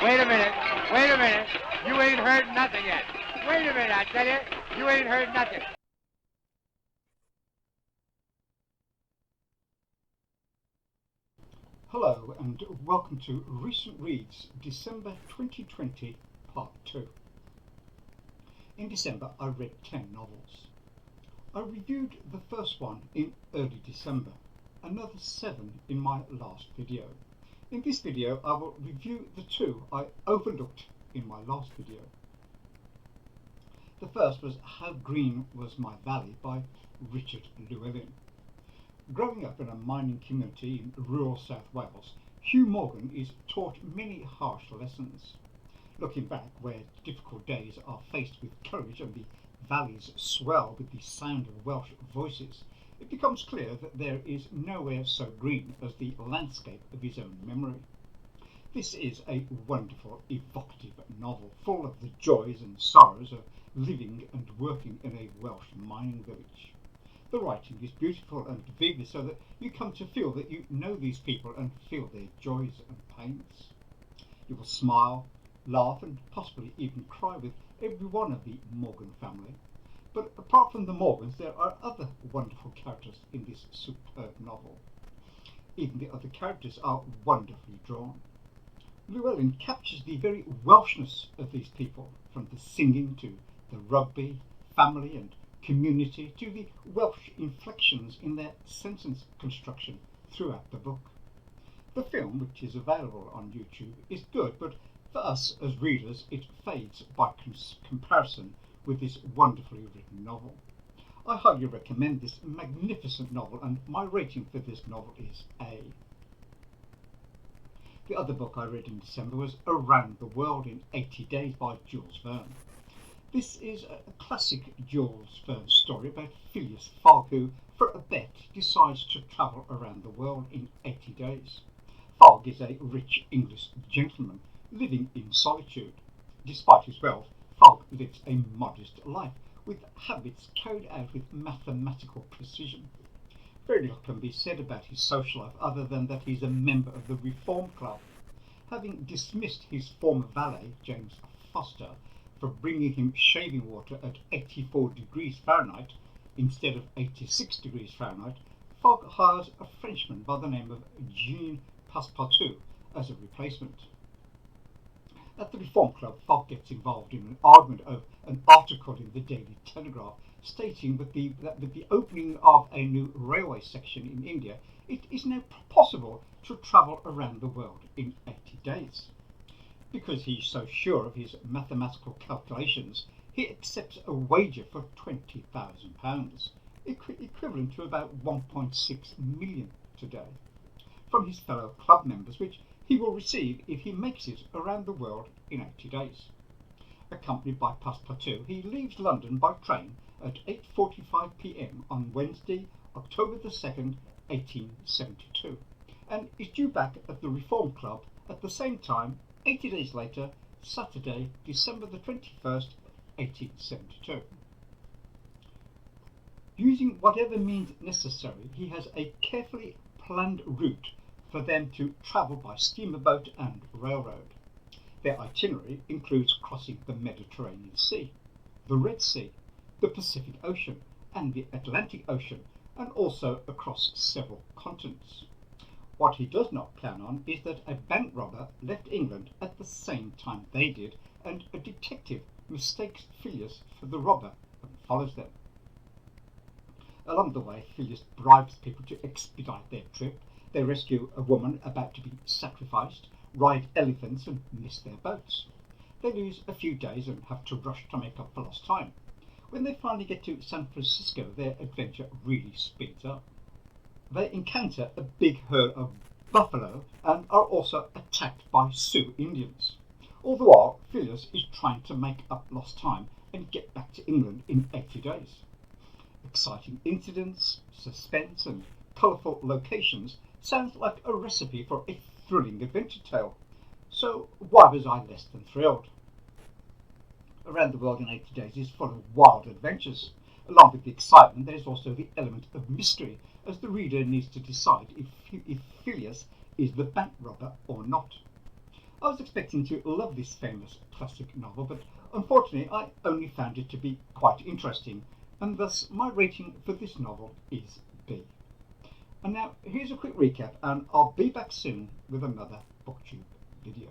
Wait a minute. Wait a minute. You ain't heard nothing yet. Wait a minute, I tell you. You ain't heard nothing. Hello and welcome to Recent Reads, December 2020, Part 2. In December I read 10 novels. I reviewed the first one in early December, another 7 in my last video. In this video I will review the 2 I overlooked in my last video. The first was How Green Was My Valley by Richard Llewellyn. Growing up in a mining community in rural South Wales, Hugh Morgan is taught many harsh lessons. Looking back, where difficult days are faced with courage and the valleys swell with the sound of Welsh voices, it becomes clear that there is nowhere so green as the landscape of his own memory. This is a wonderful, evocative novel, full of the joys and sorrows of living and working in a Welsh mining village. The writing is beautiful and vivid, so that you come to feel that you know these people and feel their joys and pains. You will smile, laugh and possibly even cry with every one of the Morgan family. But apart from the Morgans, there are other wonderful characters in this superb novel. Even the other characters are wonderfully drawn. Llewellyn captures the very Welshness of these people, from the singing to the rugby, family and community, to the Welsh inflections in their sentence construction throughout the book. The film, which is available on YouTube, is good, but for us as readers it fades by comparison with this wonderfully written novel. I highly recommend this magnificent novel, and my rating for this novel is A. The other book I read in December was Around the World in 80 Days by Jules Verne. This is a classic Jules Verne story about Phileas Fogg, who, for a bet, decides to travel around the world in 80 days. Fogg is a rich English gentleman living in solitude. Despite his wealth, Fogg lives a modest life, with habits carried out with mathematical precision. Very little can be said about his social life other than that he is a member of the Reform Club. Having dismissed his former valet, James Foster, for bringing him shaving water at 84 degrees Fahrenheit instead of 86 degrees Fahrenheit, Fogg hires a Frenchman by the name of Jean Passepartout as a replacement. At the Reform Club, Fogg gets involved in an argument over an article in the Daily Telegraph stating that with the opening of a new railway section in India, it is now possible to travel around the world in 80 days. Because he is so sure of his mathematical calculations, he accepts a wager for £20,000, equivalent to about 1.6 million today, from his fellow club members, which he will receive if he makes it around the world in 80 days. Accompanied by Passepartout, he leaves London by train at 8:45 p.m. on Wednesday, October the 2nd, 1872, and is due back at the Reform Club at the same time 80 days later, Saturday, December the 21st, 1872. Using whatever means necessary, he has a carefully planned route for them to travel by steamer boat and railroad. Their itinerary includes crossing the Mediterranean Sea, the Red Sea, the Pacific Ocean and the Atlantic Ocean, and also across several continents. What he does not plan on is that a bank robber left England at the same time they did, and a detective mistakes Phileas for the robber and follows them. Along the way, Phileas bribes people to expedite their trip. They rescue a woman about to be sacrificed, ride elephants and miss their boats. They lose a few days and have to rush to make up for lost time. When they finally get to San Francisco, their adventure really speeds up. They encounter a big herd of buffalo and are also attacked by Sioux Indians. All the while, Phileas is trying to make up lost time and get back to England in 80 days. Exciting incidents, suspense and colourful locations sounds like a recipe for a thrilling adventure tale. So why was I less than thrilled? Around the World in 80 Days is full of wild adventures. Along with the excitement, there is also the element of mystery, as the reader needs to decide if Phileas is the bank robber or not. I was expecting to love this famous classic novel, but unfortunately I only found it to be quite interesting, and thus my rating for this novel is B. And now here's a quick recap, and I'll be back soon with another BookTube video.